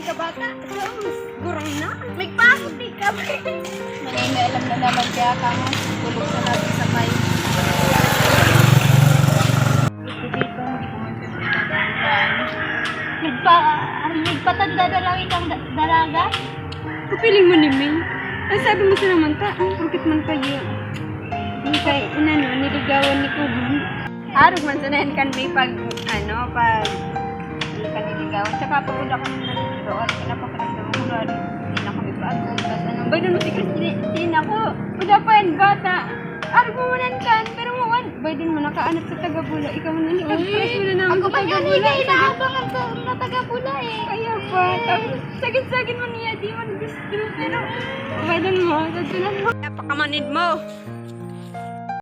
ka bata. Gurang na. May pasok di ka. May alam na naman kaya kamo. Tulog sa natin sa may. Ito dito, hindi ko nagpatanda na lang itang dalaga. Kapiling mo ni May. Ang sabi mo sa naman ta, ang pagkat man kayo. Hindi kay inano, niligawan ni Kuhan. Arog man sa nahin kan may pag hindi ka niligawan. Tsaka pag una ka naman doon, pinapaparamdaman ko doon, hindi na kami pag-agod. Tapos ano, bay doon mo si Christine ako. Uda pa yan, bata. Arog mo manan kan, pero mawan. Bay doon mo nakaanap sa Tagabula. Ikaw mo nani, pag-press mo na naman Ako sa ba yan? Tagabula. Hindi inaabangan na taga-pula eh. Kaya pa, tapos sagin-sagin mo niya, di man gusto. Pero, bay doon mo, sadunan mo. Napakamanid mo.